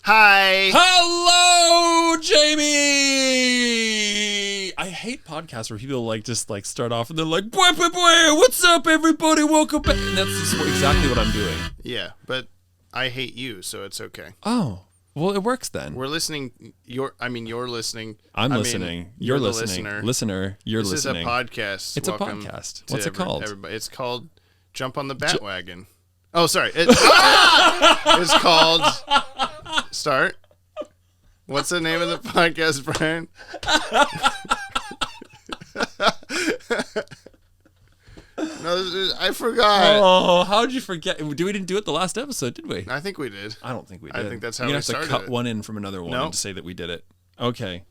Hi. Hello, Jamie. I hate podcasts where people just start off and they're like, boy, what's up, everybody? Welcome back. And that's just exactly what I'm doing. Yeah, but I hate you, so it's okay. Oh, well, it works then. We're listening. You're listening. I'm listening. You're listening. Listener, you're listening. This is a podcast. It's a podcast. What's it called? Everybody. It's called Jump on the Bat-Wagon. Oh, sorry. It's called Start. What's the name of the podcast, Brian? No, I forgot. Oh, how did you forget? We didn't do it the last episode, did we? I think we did. I don't think we did. I think that's how we we have started to cut it. one in from another one Nope. to say that we did it. Okay.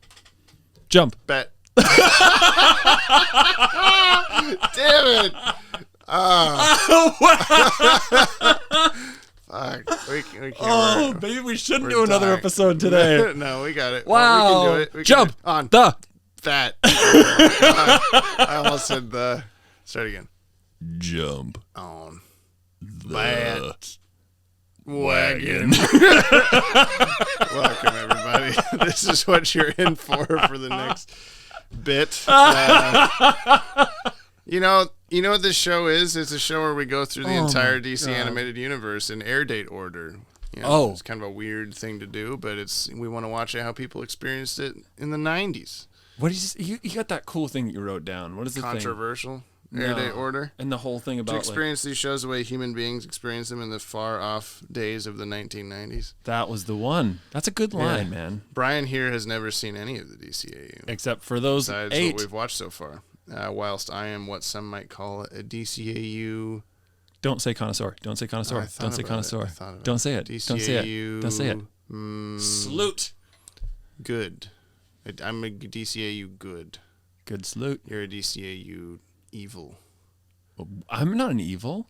Jump. Bet. Damn it. Fuck. We can't. Oh, maybe we shouldn't do another episode today. No, we got it. Wow. Well, we can do it. Jump. On The. that. I almost said the. Start again. Jump. On The. Wagon. Welcome, everybody. This is what you're in for the next bit. You know what this show is? It's a show where we go through the entire DC animated universe in Airdate order. You know, it's kind of a weird thing to do, but we want to watch how people experienced it in the 90s. What is you got that cool thing that you wrote down? What is the Controversial Airdate order? And the whole thing about to experience these shows the way human beings experience them in the far-off days of the 1990s. That was the one. That's a good line, man. Brian here has never seen any of the DCAU. Except for those besides 8. what we've watched so far. Whilst I am what some might call a DCAU. Don't say connoisseur. Don't say connoisseur. Don't say connoisseur. Don't say it. DCAU, Don't say it. Don't say it. Salute. Good. I'm a DCAU good. Good salute. You're a DCAU evil. I'm not an evil.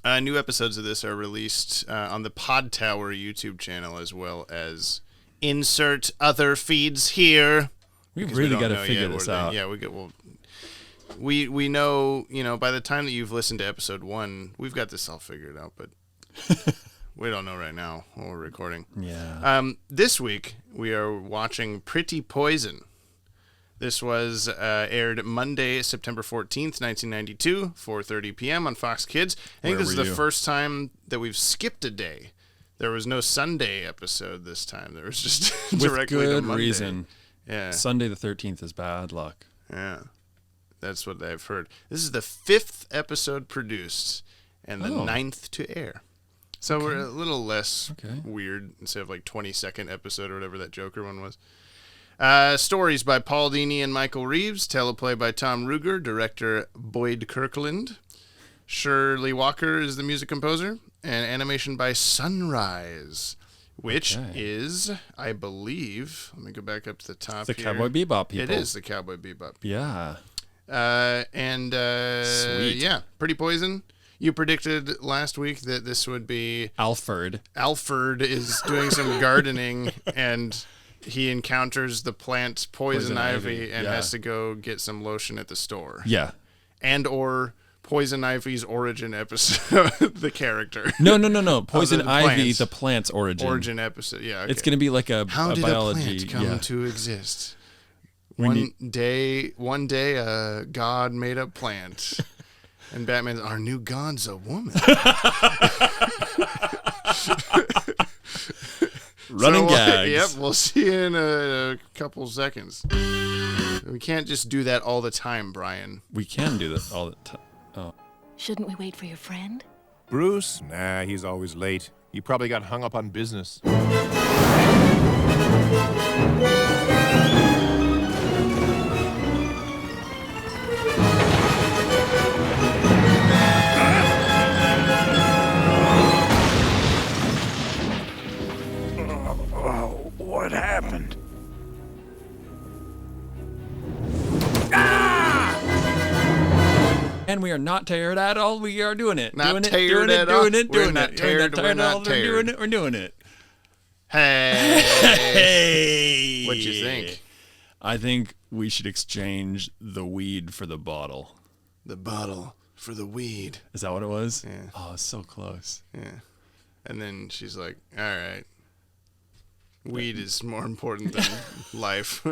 New episodes of this are released on the Podtower YouTube channel, as well as insert other feeds here. We really got to figure this out. Yeah, we know, by the time that you've listened to episode 1, we've got this all figured out, but we don't know right now while we're recording. Yeah. This week, we are watching Pretty Poison. This was aired Monday, September 14th, 1992, 4:30 p.m. on Fox Kids. I think this is the first time that we've skipped a day. There was no Sunday episode this time. There was just directly to Monday. With good reason. Yeah. Sunday the 13th is bad luck. Yeah. That's what I've heard. This is the 5th episode produced and the 9th to air. So we're a little less weird instead of 20-second episode or whatever that Joker one was. Stories by Paul Dini and Michael Reeves. Teleplay by Tom Ruger. Director Boyd Kirkland. Shirley Walker is the music composer. And animation by Sunrise, which is, I believe, let me go back up to the top here. The Cowboy Bebop people. It is the Cowboy Bebop people. Yeah. Sweet. Yeah, Pretty Poison. You predicted last week that this would be Alfred. Alfred is doing some gardening and he encounters the plant poison ivy and has to go get some lotion at the store. Yeah. And or Poison Ivy's origin episode, the character. No. Poison Ivy, the plant's origin. Origin episode, yeah. Okay. It's going to be like a How did biology. a plant come to exist? One day, a god made a plant, and Batman's our new god's a woman. Running gags. Yep, we'll see you in a couple seconds. We can't just do that all the time, Brian. We can do that all the time. Oh. Shouldn't we wait for your friend? Bruce? Nah, he's always late. He probably got hung up on business. What happened? And we are not tired at all. We are doing it. Not doing tired it, at all. doing it, We're doing not it. tired, we're not tired. We're doing it. Hey. Hey. What'd you think? I think we should exchange the weed for the bottle. The bottle for the weed. Is that what it was? Yeah. Oh, it's so close. Yeah. And then she's like, all right. Weed is more important than life.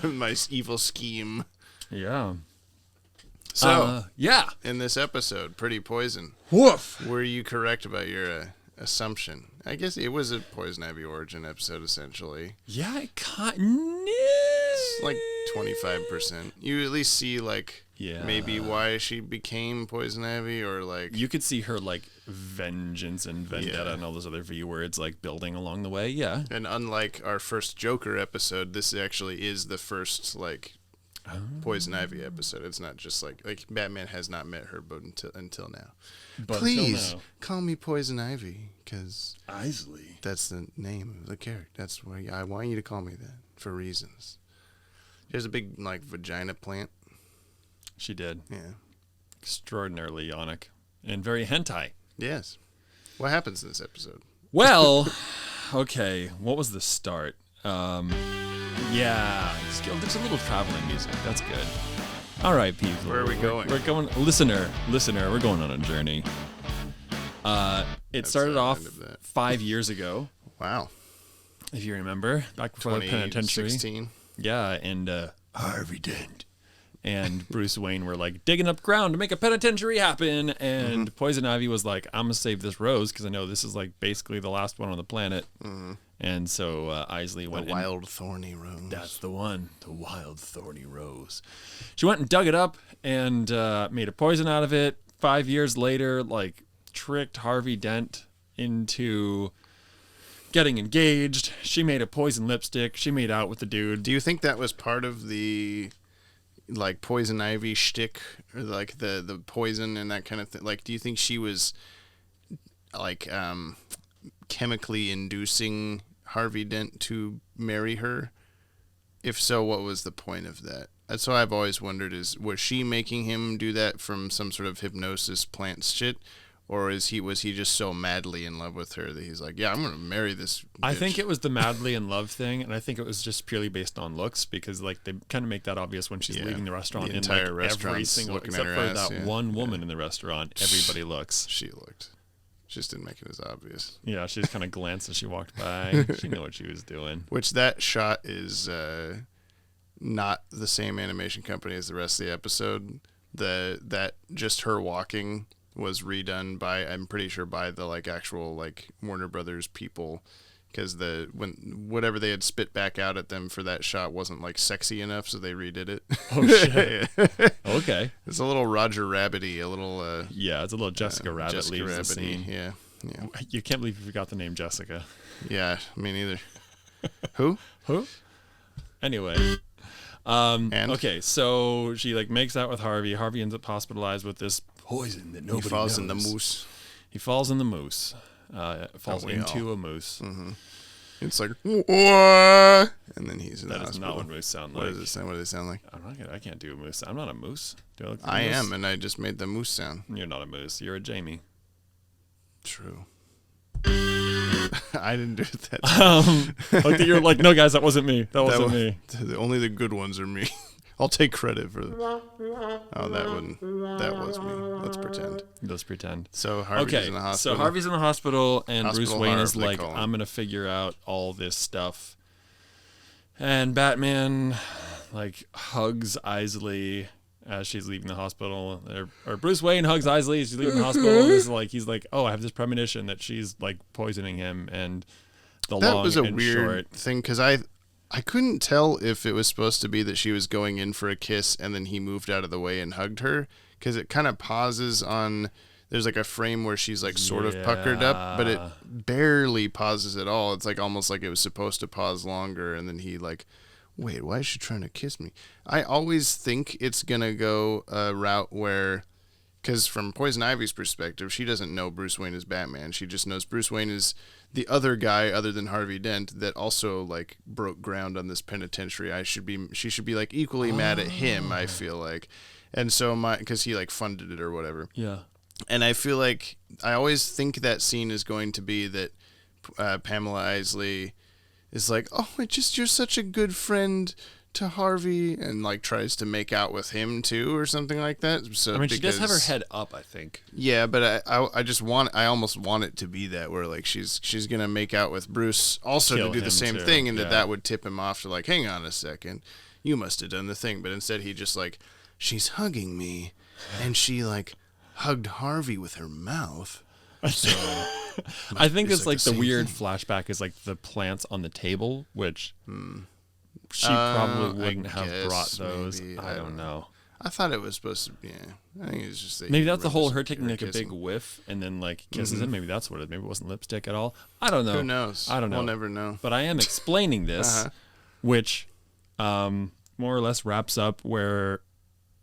My evil scheme. Yeah. So, yeah. in this episode, Pretty Poison, Woof. were you correct about your assumption? I guess it was a Poison Ivy origin episode, essentially. Yeah, it It's like 25%. You at least see, like, maybe why she became Poison Ivy, or, like... You could see her, like, vengeance and vendetta and all those other V words, like, building along the way, yeah. And unlike our first Joker episode, this actually is the first, like... Poison Ivy episode. It's not just like Batman has not met her, but until now. But please call me Poison Ivy, because Isley. That's the name of the character. That's why I want you to call me that for reasons. There's a big like vagina plant. She did. Yeah. Extraordinarily yonic and very hentai. Yes. What happens in this episode? Well, okay. What was the start? Yeah, there's a little traveling music. That's good. All right, people. Where are we going? We're going, listener. We're going on a journey. It started off 5 years ago. Wow. If you remember, back before the penitentiary. 2016. Yeah, and Harvey Dent and Bruce Wayne were like digging up ground to make a penitentiary happen, and Poison Ivy was like, "I'm gonna save this rose because I know this is like basically the last one on the planet." And so Isley went. The wild thorny rose. That's the one. The wild thorny rose. She went and dug it up and made a poison out of it. 5 years later, like tricked Harvey Dent into getting engaged. She made a poison lipstick. She made out with the dude. Do you think that was part of the like Poison Ivy shtick, or like the poison and that kind of thing? Like, do you think she was like chemically inducing Harvey Dent to marry her? If so, what was the point of that? That's what I've always wondered, is was she making him do that from some sort of hypnosis plant shit? Or was he just so madly in love with her that he's like, yeah, I'm going to marry this bitch. I think it was the madly in love thing, and I think it was just purely based on looks, because like they kind of make that obvious when she's leaving the restaurant. The entire like every single, looking except at for her ass, that one woman in the restaurant, everybody looks. She looked. Just didn't make it as obvious. Yeah, she just kind of glanced as she walked by. She knew what she was doing. Which that shot is not the same animation company as the rest of the episode. That just her walking was redone by, I'm pretty sure, by the like actual like Warner Brothers people, because whatever they had spit back out at them for that shot wasn't like sexy enough, so they redid it. Oh shit. Okay. It's a little Roger Rabbit-y, a little yeah, it's a little Jessica Rabbit Jessica leaves the Rabbit-y. scene. Yeah. You can't believe you forgot the name Jessica. Yeah, me neither. Who? Anyway. And? Okay, so she like makes out with Harvey. Harvey ends up hospitalized with this poison that nobody He falls knows. in the moose. He falls in the moose. Falls we into all? a moose. Mm-hmm. It's like, what? And then he's in the That is hospital. not what moose sound like. What does it sound? What do they sound like? I can't do a moose. I'm not a moose. Do I look like I a moose? am, and I just made the moose sound. You're not a moose. You're a Jamie. True. I didn't do it that time. Like you're like, no, guys, that wasn't me. That wasn't me. Only the good ones are me. I'll take credit for the... Oh, that was me. Let's pretend. Let's pretend. So Harvey's in the hospital. So Harvey's in the hospital, and Hospital Bruce Wayne Harv, is they like, call him. I'm going to figure out all this stuff. And Batman, like, hugs Isley as she's leaving the hospital. Or Bruce Wayne hugs Isley as she's leaving the hospital. And he's like, oh, I have this premonition that she's, like, poisoning him. And that long was a and weird short, thing, because I couldn't tell if it was supposed to be that she was going in for a kiss and then he moved out of the way and hugged her, because it kind of pauses on, there's like a frame where she's like sort of puckered up, but it barely pauses at all. It's like almost like it was supposed to pause longer, and then he like, wait, why is she trying to kiss me? I always think it's gonna go a route where, because from Poison Ivy's perspective, she doesn't know Bruce Wayne is Batman. She just knows Bruce Wayne is the other guy other than Harvey Dent that also like broke ground on this penitentiary. She should be like equally mad at him, I feel like. And so because he like funded it or whatever. Yeah. And I feel like I always think that scene is going to be that Pamela Isley is like, oh, you're such a good friend to Harvey and like tries to make out with him too or something like that. So I mean, she does have her head up, I think. Yeah, but I almost want it to be that where like she's gonna make out with Bruce also Kill to do the him same too, thing, and yeah. that would tip him off to like, hang on a second, you must have done the thing. But instead he just like, she's hugging me, and she like hugged Harvey with her mouth. So I think it's like the same weird thing. flashback is like the plants on the table, which she probably wouldn't have guess brought those. maybe. I don't know. I thought it was supposed to be. Yeah, I think it's just that Maybe you that's the whole her represent taking like a kissing. big whiff and then like kisses him. Maybe that's what it is. Maybe it wasn't lipstick at all. I don't know. Who knows? I don't know. We'll never know. But I am explaining this, which more or less wraps up where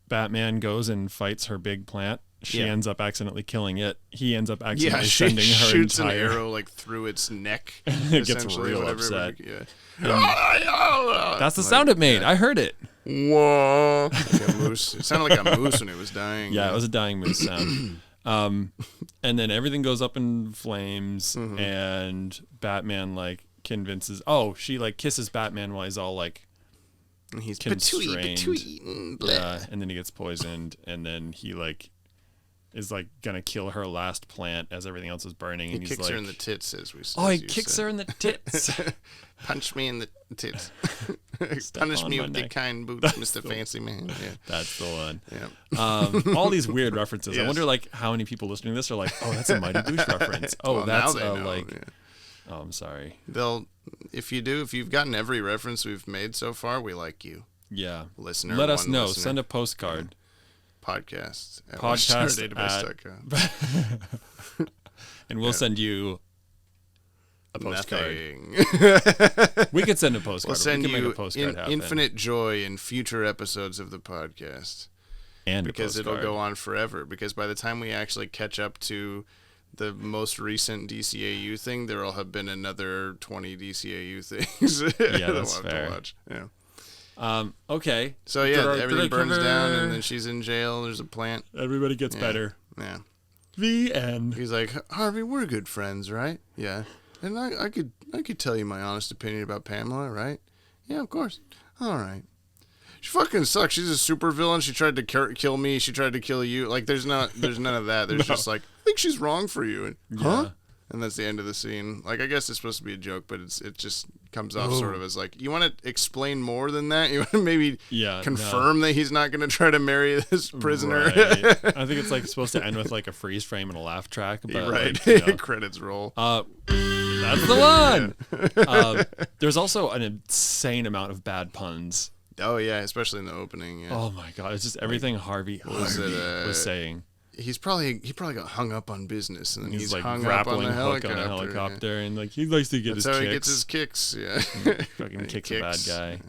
Batman goes and fights her big plant. She ends up accidentally killing it. He ends up accidentally she sending her shoots entire... an arrow like through its neck. It gets essentially, real whatever. upset. Yeah. That's the sound it made. I heard it. Whoa! Like a moose. It sounded like a moose when it was dying. Yeah, it was a dying moose sound. And then everything goes up in flames, and Batman like convinces. Oh, she like kisses Batman while he's all like And he's constrained. patooey, Yeah, and then he gets poisoned, and then he like is like gonna kill her last plant as everything else is burning. He and he's kicks like, her in the tits, as we. "Oh, as he you kicks said. her in the tits." Punch me in the tits. Step Punish on me my with the neck. kind boots, Mr. Fancy Man. Yeah. That's the one. Yeah. All these weird references. I Yes. wonder like how many people listening to this are like, "Oh, that's a Mighty Boosh reference." Oh, Well, that's now they know, like. yeah. Oh, I'm sorry. They'll, if you've gotten every reference we've made so far, we like you. Yeah. Listener, Let us one know. listener. Send a postcard. Podcast at Podcast watchtowerdatabase.com. And we'll send you a postcard. Nothing. We could send a postcard. We'll send we can you make a postcard happen. infinite joy in future episodes of the podcast. And Because a it'll postcard. go on forever. Because by the time we actually catch up to the most recent DCAU thing, there will have been another 20 DCAU things. Yeah, that that's we'll have fair. to watch. Yeah. Okay. So yeah, Did everything I burns down, cover- and then she's in jail. There's a plant. Everybody gets better. Yeah. The end. He's like, Harvey, we're good friends, right? Yeah. And I could tell you my honest opinion about Pamela, right? Yeah, of course. All right. She fucking sucks. She's a super villain. She tried to kill me. She tried to kill you. Like, there's none of that. There's just like, I think she's wrong for you. And, huh? And that's the end of the scene. Like, I guess it's supposed to be a joke, but it just comes off sort of as like, you want to explain more than that? You want to maybe confirm that he's not going to try to marry this prisoner? Right. I think it's like supposed to end with like a freeze frame and a laugh track. But right. like, Credits roll. That's the one. There's also an insane amount of bad puns. Oh, yeah, especially in the opening. Yeah. Oh, my God. It's just everything Harvey was saying. He probably got hung up on business, and then he's like hung up on grappling the hook helicopter. on a helicopter, and like he likes to get That's his how kicks. he gets his kicks. Yeah, Fucking kicks a bad guy.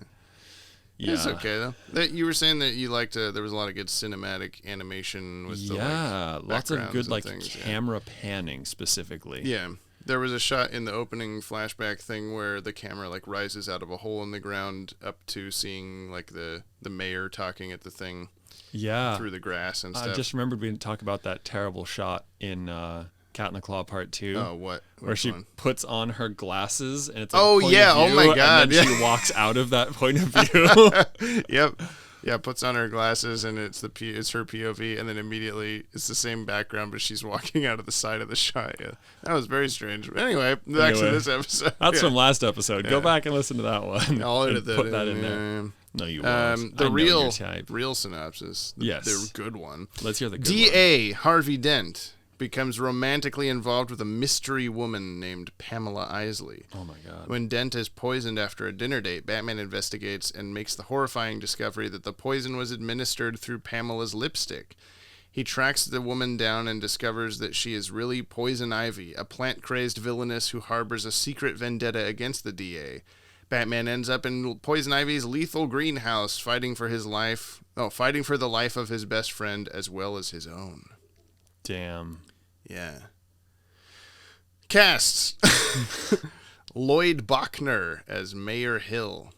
Yeah. It's okay though. That you were saying that you liked. There was a lot of good cinematic animation with the lots of backgrounds good and like things, camera panning specifically. Yeah. There was a shot in the opening flashback thing where the camera like rises out of a hole in the ground up to seeing like the mayor talking at the thing. Yeah. Through the grass and stuff. I just remembered we didn't talk about that terrible shot in Cat in the Claw Part 2. Oh, what? Where she one? puts on her glasses and it's like oh, a point yeah. of view, Oh, my God. And then she walks out of that point of view. Yep. Yeah, puts on her glasses and it's her POV, and then immediately it's the same background, but she's walking out of the side of the shot. Yeah, that was very strange. But anyway, back to this episode. That's from last episode. Go back and listen to that one. I'll edit that. Put that in there. No, you won't. The real real synopsis. Yes, the good one. Let's hear the good DA Harvey Dent becomes romantically involved with a mystery woman named Pamela Isley. Oh my God. When Dent is poisoned after a dinner date, Batman investigates and makes the horrifying discovery that the poison was administered through Pamela's lipstick. He tracks the woman down and discovers that she is really Poison Ivy, a plant-crazed villainess who harbors a secret vendetta against the DA. Batman ends up in Poison Ivy's lethal greenhouse, fighting for the life of his best friend as well as his own. Damn. Yeah. Casts. Lloyd Bachner as Mayor Hill.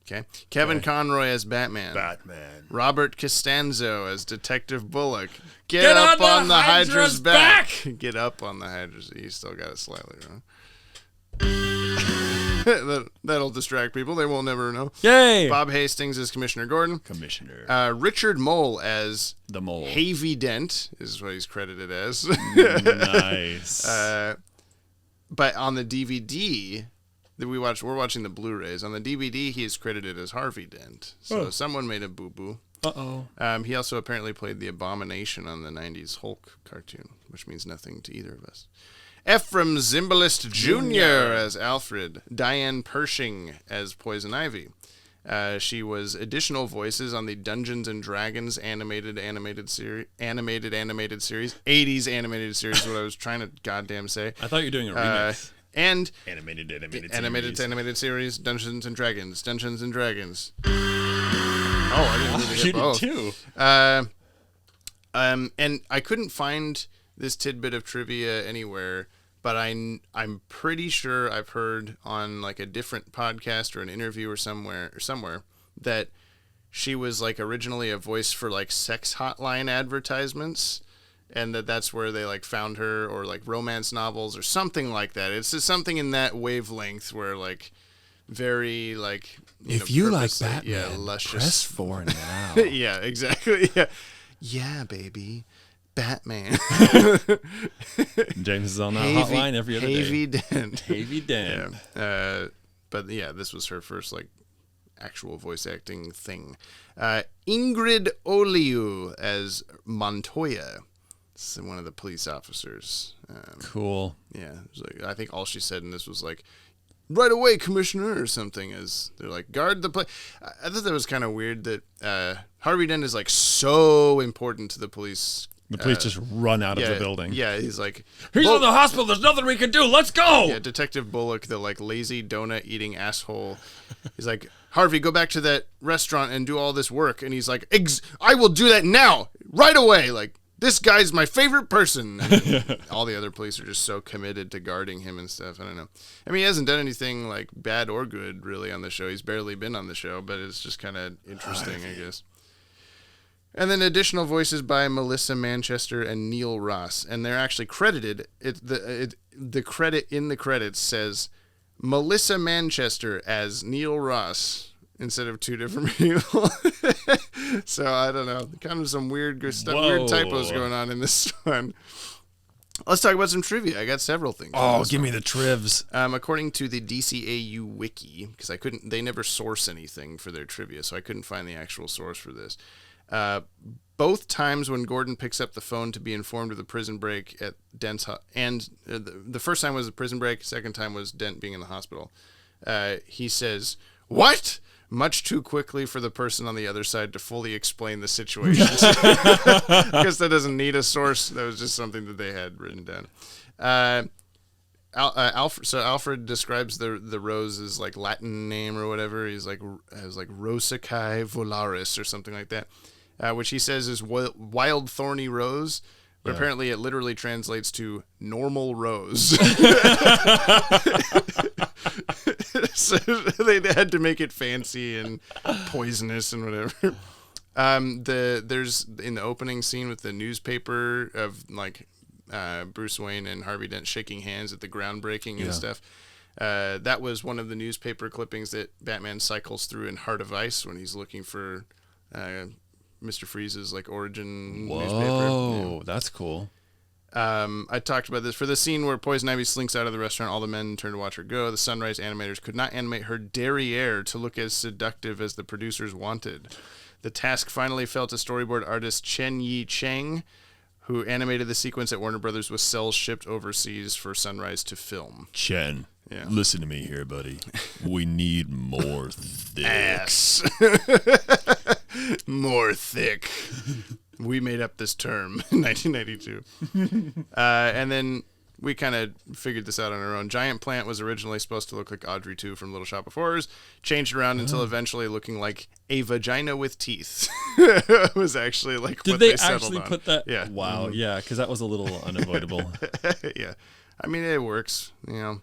Okay. Kevin Conroy as Batman. Robert Costanzo as Detective Bullock. Get up on the Hydra's back. Get up on the Hydra's. You still got it slightly wrong. That'll distract people. They will never know. Yay! Bob Hastings as Commissioner Gordon. Commissioner. Richard Mole as The Mole. Havy Dent is what he's credited as. Nice. But on the DVD that we're watching the Blu-rays. On the DVD, he is credited as Harvey Dent. So someone made a boo-boo. Uh-oh. He also apparently played the Abomination on the 90s Hulk cartoon, which means nothing to either of us. Ephraim Zimbalist Jr. as Alfred. Diane Pershing as Poison Ivy. She was additional voices on the Dungeons and Dragons animated series. 80s animated series is what I was trying to goddamn say. I thought you were doing a remix. And Animated series, Dungeons and Dragons. Oh, I didn't really get both. You did too. And I couldn't find this tidbit of trivia anywhere, but I'm pretty sure I've heard on like a different podcast or an interview or somewhere that she was like originally a voice for like sex hotline advertisements, and that's where they like found her, or like romance novels or something like that. It's just something in that wavelength where like very like if you like Batman, Batman, luscious. press 4 now. Yeah, exactly. Yeah, baby. Batman. James is on that hotline every other Havy day. Dent. Havy Dent. Yeah. But yeah, this was her first like actual voice acting thing. Ingrid Oliu as Montoya. This is one of the police officers. Cool. Yeah, it was like, I think all she said in this was like, "Right away, Commissioner," or something. As they're like, "Guard the place." I thought that was kind of weird that Harvey Dent is like so important to the police. The police just run out of the building. Yeah, he's like, he's in the hospital. There's nothing we can do. Let's go. Yeah, Detective Bullock, the like lazy donut eating asshole. He's like, "Harvey, go back to that restaurant and do all this work." And he's like, "I will do that now, right away." Like, this guy's my favorite person. And all the other police are just so committed to guarding him and stuff. I don't know. I mean, he hasn't done anything like bad or good really on the show. He's barely been on the show, but it's just kind of interesting, I guess. And then additional voices by Melissa Manchester and Neil Ross, and they're actually credited. The credit in the credits says Melissa Manchester as Neil Ross instead of two different people. So I don't know, kind of some weird stuff, weird typos going on in this one. Let's talk about some trivia. I got several things. Oh, give me the trivs. According to the DCAU wiki, because they never source anything for their trivia, so I couldn't find the actual source for this. Both times when Gordon picks up the phone to be informed of the prison break at Dent's and the first time was the prison break, second time was Dent being in the hospital. He says, "What?" much too quickly for the person on the other side to fully explain the situation. I guess that doesn't need a source. That was just something that they had written down. Alfred describes the rose as like Latin name or whatever. He's like has like Rosaceae volaris or something like that, which he says is wild thorny rose, but apparently it literally translates to normal rose. So they had to make it fancy and poisonous and whatever. There's in the opening scene with the newspaper of like Bruce Wayne and Harvey Dent shaking hands at the groundbreaking and stuff. That was one of the newspaper clippings that Batman cycles through in Heart of Ice when he's looking for Mr. Freeze's like origin newspaper. Whoa, that's cool. I talked about this for the scene where Poison Ivy slinks out of the restaurant. All the men turn to watch her go. The Sunrise animators could not animate her derriere to look as seductive as the producers wanted. The task finally fell to storyboard artist Chen Yi Cheng, who animated the sequence at Warner Brothers with cells shipped overseas for Sunrise to film. Chen, listen to me here, buddy. We need more Thicc. Ass. More Thicc. We made up this term in 1992. And then we kind of figured this out on our own. Giant Plant was originally supposed to look like Audrey 2 from Little Shop of Horrors. Changed around until eventually looking like a vagina with teeth. It was actually like Did what they settled actually on. put that? Yeah. Wow, yeah, because that was a little unavoidable. Yeah. I mean, it works. You know,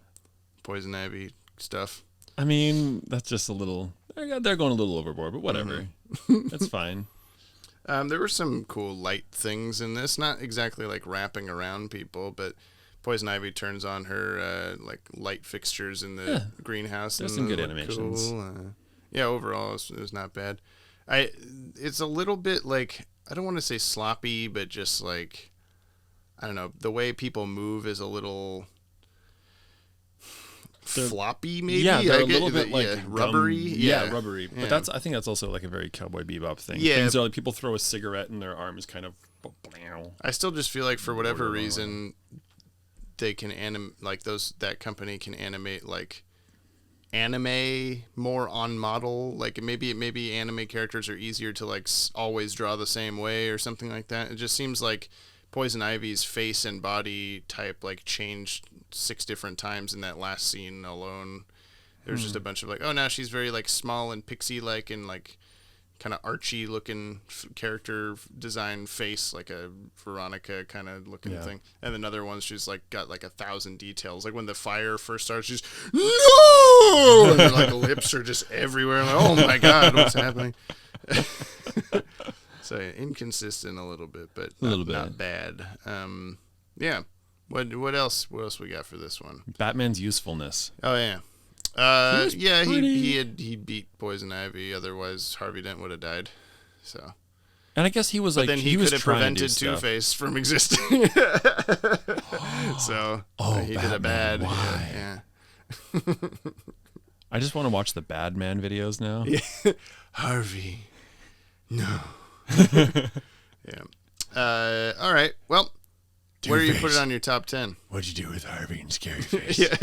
Poison Ivy stuff. I mean, that's just a little... They're going a little overboard, but whatever. That's fine. There were some cool light things in this. Not exactly like wrapping around people, but Poison Ivy turns on her like light fixtures in the greenhouse. There's and some good look animations. Cool. Yeah, overall it was not bad. It's a little bit like, I don't want to say sloppy, but just like, I don't know, the way people move is a little floppy, maybe. Yeah, they're a little bit like rubbery. Rubbery. Yeah. But I think that's also like a very Cowboy Bebop thing. Yeah. Things are like people throw a cigarette and their arm is kind of. I still just feel like for whatever reason, they can that company can animate like anime more on model. Like maybe anime characters are easier to like always draw the same way or something like that. It just seems like Poison Ivy's face and body type like changed 6 different times in that last scene alone. There's just a bunch of like, oh, now she's very like small and pixie like and like kind of Archie looking character design face, like a Veronica kind of looking thing. And then other ones, she's like got like 1,000 details. Like when the fire first starts, she's no, and her like lips are just everywhere. I'm like, oh my god, what's happening? So inconsistent a little bit, but not bad. Yeah. What else? What else we got for this one? Batman's usefulness. Oh yeah. He beat Poison Ivy. Otherwise, Harvey Dent would have died. So, and I guess he was but like, then he could have prevented Two Two-Face from existing. So he did a bad. Why? Yeah. I just want to watch the Badman videos now. Yeah. Harvey, no. Yeah. All right. Well, where do you put it on your top 10? What'd you do with Harvey and Scary Face? Yeah.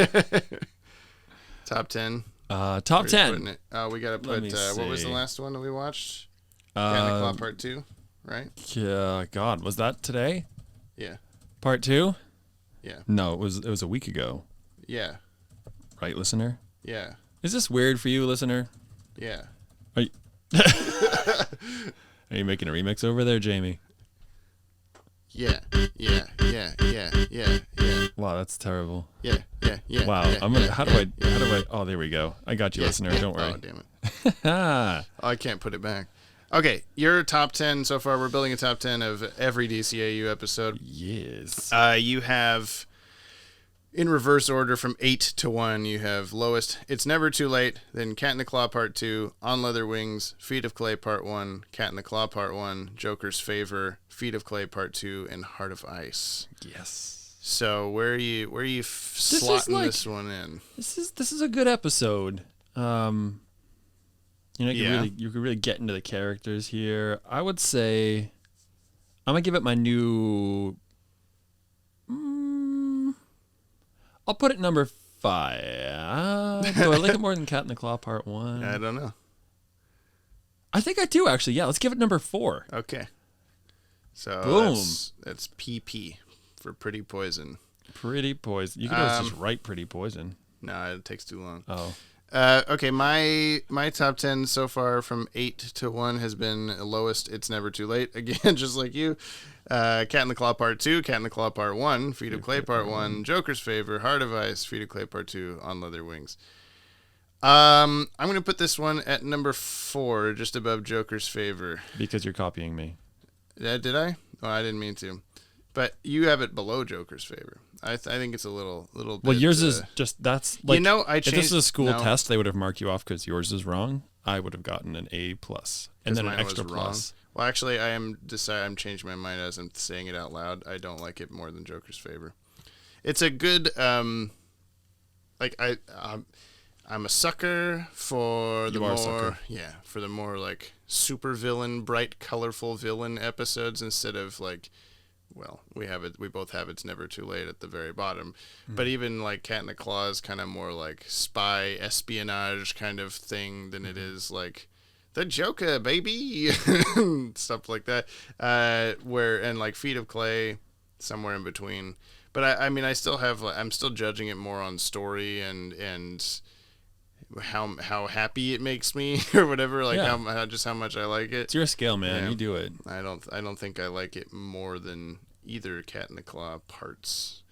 Top 10. Top 10. We gotta put. What was the last one that we watched? Cat in the Claw Part 2, right? Yeah. God, was that today? Yeah. Part 2? Yeah. No, it was a week ago. Yeah. Right, listener? Yeah. Is this weird for you, listener? Yeah. Are you making a remix over there, Jamie? Yeah. Wow, that's terrible. Yeah. Wow, how do I? Oh, there we go. I got you, listener. Don't worry. Oh, damn it. I can't put it back. Okay, your top 10 so far. We're building a top 10 of every DCAU episode. Yes. You have, in reverse order from 8 to 1, you have lowest, It's Never Too Late, then Cat in the Claw Part 2, On Leather Wings, Feet of Clay Part 1, Cat in the Claw Part 1, Joker's Favor, Feet of Clay Part 2, and Heart of Ice. Yes. So where are you slotting this one in? This is a good episode. You could really get into the characters here. I would say I'm gonna give it my new. I'll put it number 5. Do I like it more than Cat in the Claw Part 1? I don't know. I think I do actually. Yeah, let's give it number 4. Okay. So boom. That's PP for Pretty Poison. Pretty Poison. You could always just write Pretty Poison. No, it takes too long. Oh. Okay, my top 10 so far from 8 to 1 has been lowest, It's Never Too Late. Again, just like you. Cat in the Claw Part 2, Cat in the Claw Part 1, Feet of Clay Part 1, Joker's Favor, Heart of Ice, Feet of Clay Part 2, On Leather Wings. I'm going to put this one at number 4, just above Joker's Favor. Because you're copying me. Did I? Oh, I didn't mean to. But you have it below Joker's Favor. I think it's a little bit. Well, yours is just, that's like, I changed, if this was a school test, they would have marked you off because yours is wrong. I would have gotten an A+, and then an extra plus. Well, actually, I'm changing my mind as I'm saying it out loud. I don't like it more than Joker's Favor. It's a good, I'm a sucker for the for the more like super villain, bright, colorful villain episodes instead of like, well, we both have It's Never Too Late at the very bottom. But even like Cat in the Claw is kind of more like spy espionage kind of thing than it is like the Joker, baby, stuff like that. And like Feet of Clay, somewhere in between. But I mean, I'm still judging it more on story and how happy it makes me or whatever, like how much I like it. It's your scale, man. Yeah. You do it. I don't think I like it more than either Cat in the Claw parts.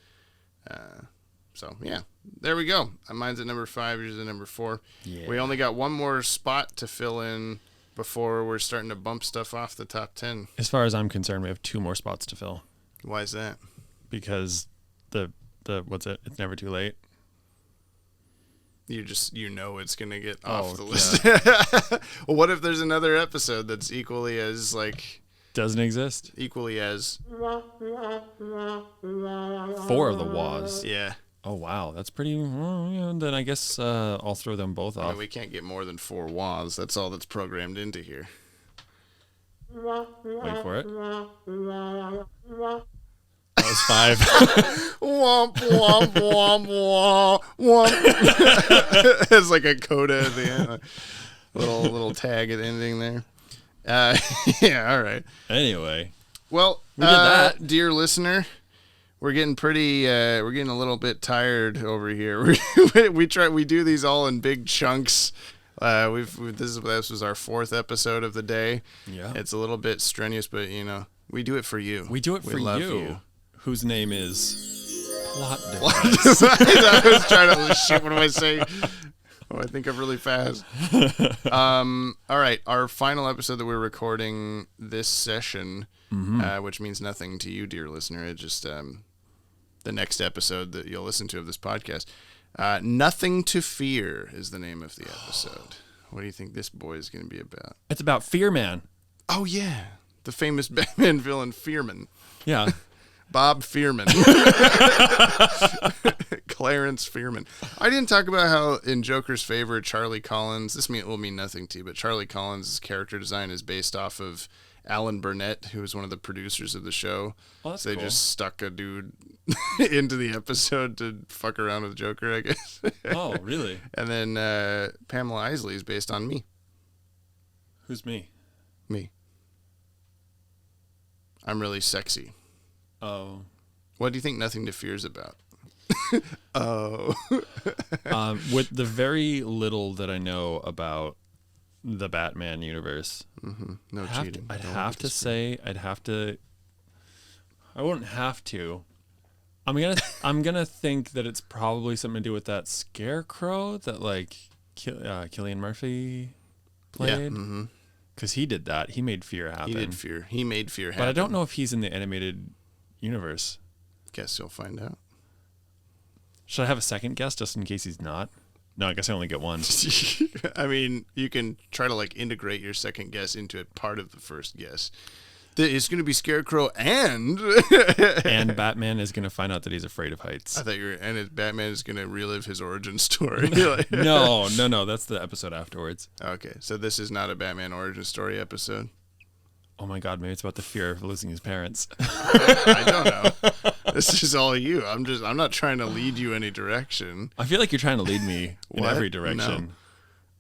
So yeah, there we go. Mine's at number 5. Yours at number 4. Yeah. We only got one more spot to fill in before we're starting to bump stuff off the top 10. As far as I'm concerned, we have 2 more spots to fill. Why is that? Because the what's it? It's never too late. It's gonna get off the list. Well, what if there's another episode that's equally as doesn't exist? Equally as 4 of the Wa's. Yeah. Oh wow, that's pretty. Then I guess I'll throw them both off. We can't get more than 4 Wa's. That's all that's programmed into here. Wait for it. That was 5. Womp womp womp womp womp. It's like a coda at the end. Little tag at the ending there. Yeah, all right. Anyway. Well, we did that. Dear listener, we're getting we're getting a little bit tired over here. We do these all in big chunks. This was our 4th episode of the day. Yeah. It's a little bit strenuous, but we do it for you. We do it for you. Whose name is Plot Device. I was trying to shit. What am I saying? Oh, I think I'm really fast. All right, our final episode that we're recording this session, which means nothing to you, dear listener. It's just the next episode that you'll listen to of this podcast. Nothing to Fear is the name of the episode. What do you think this boy is going to be about? It's about Fear Man. Oh yeah, the famous Batman villain Fearman. Yeah. Bob Fearman. Clarence Fearman. I didn't talk about how in Joker's favor, Charlie Collins, will mean nothing to you, but Charlie Collins' character design is based off of Alan Burnett, who was one of the producers of the show. Oh, that's so they cool. just stuck a dude into the episode to fuck around with Joker, I guess. Oh, really? And then Pamela Isley is based on me. Who's me? Me. I'm really sexy. Oh. What do you think Nothing to Fear is about? Oh. With the very little that I know about the Batman universe, no cheating. I wouldn't have to. I'm gonna think that it's probably something to do with that Scarecrow that Cillian Murphy played. Yeah. Because he did that. He made Fear happen. He made Fear happen. But I don't know if he's in the animated universe. Guess you'll find out. Should I have a second guess just in case he's not? No, I guess I only get one. I mean, you can try to integrate your second guess into it, part of the first guess. It's going to be Scarecrow and Batman is going to find out that he's afraid of heights. I thought Batman is going to relive his origin story. No, that's the episode afterwards. Okay, so this is not a Batman origin story episode. Oh my God, maybe it's about the fear of losing his parents. I don't know. This is all you. I'm not trying to lead you any direction. I feel like you're trying to lead me in every direction.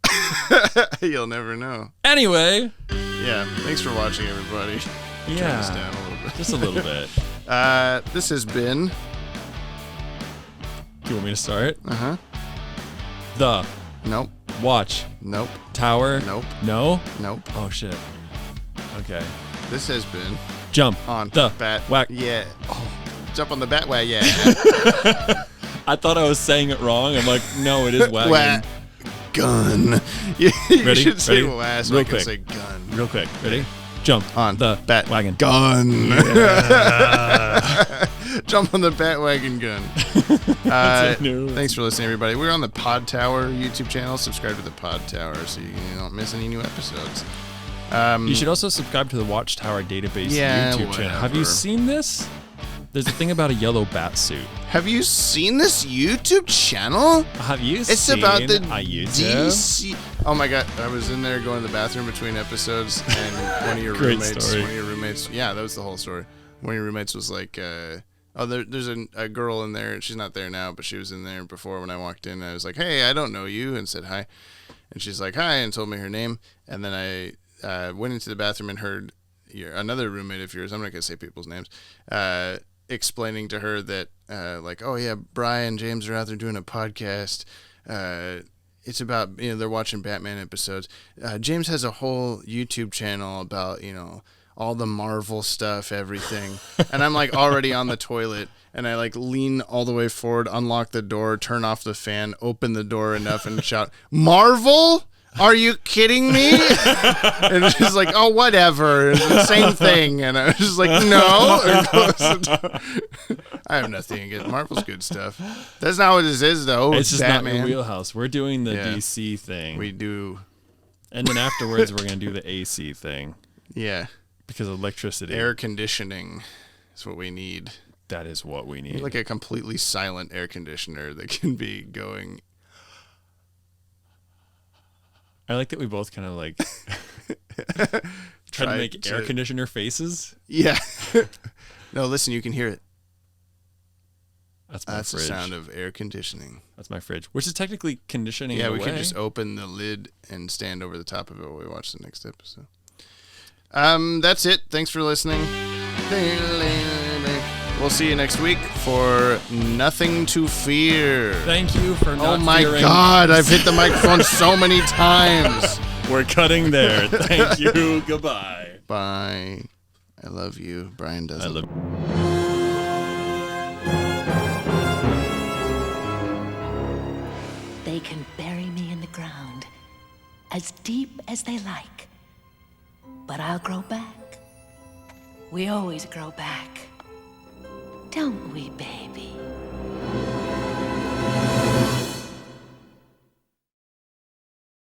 No. You'll never know. Anyway. Yeah, thanks for watching, everybody. Yeah. Turn this down a little bit. Just a little bit. This has been... Do you want me to start? Uh-huh. The... Nope. Watch. Nope. Tower. Nope. No? Nope. Oh, shit. Okay. This has been... Jump on the Bat-Wagon. Yeah. Oh, jump on the Bat-Wagon. Yeah. I thought I was saying it wrong. I'm like, no, it is wagon. Gun. You Ready? should say Ready? last. Real I can quick. say gun. Real quick. Ready? Jump on the Bat-Wagon. Gun. Yeah. Jump on the Bat-Wagon gun. Thanks for listening, everybody. We're on the Podtower YouTube channel. Subscribe to the Podtower so you don't miss any new episodes. You should also subscribe to the Watchtower Database YouTube channel. Have you seen this? There's a thing about a yellow bat suit. Have you seen this YouTube channel? Have you It's seen about the YouTube? DC. Oh my God! I was in there going to the bathroom between episodes, and one of your roommates. Yeah, that was the whole story. One of your roommates was like, there's a girl in there. She's not there now, but she was in there before when I walked in. I was like, hey, I don't know you, and said hi, and she's like, hi, and told me her name, and then I went into the bathroom and heard another roommate of yours, I'm not going to say people's names, explaining to her that, oh yeah, Brian, James are out there doing a podcast. It's about, they're watching Batman episodes. James has a whole YouTube channel about, all the Marvel stuff, everything. And I'm already on the toilet, and I lean all the way forward, unlock the door, turn off the fan, open the door enough and shout, Marvel? are you kidding me? And she's like, oh, whatever. It's the same thing. And I was just like, no. I have nothing against Marvel's good stuff. That's not what this is, though. It's just Batman. not your wheelhouse. We're doing the DC thing. We do. And then afterwards, we're going to do the AC thing. Yeah. Because of electricity. Air conditioning is what we need. That is what we need. Like a completely silent air conditioner that can be going. I like that we both kind of like try to make air conditioner faces. Yeah. No, listen, you can hear it. That's my That's fridge. the sound of air conditioning. That's my fridge, which is technically conditioning. Yeah, in a we way. could just open the lid and stand over the top of it while we watch the next episode. That's it. Thanks for listening. We'll see you next week for Nothing to Fear. Thank you for not Oh my fearing. God, I've hit the microphone so many times. We're cutting there. Thank you. Goodbye. Bye. I love you. Brian doesn't. I love. They can bury me in the ground as deep as they like. But I'll grow back. We always grow back. Don't we, baby?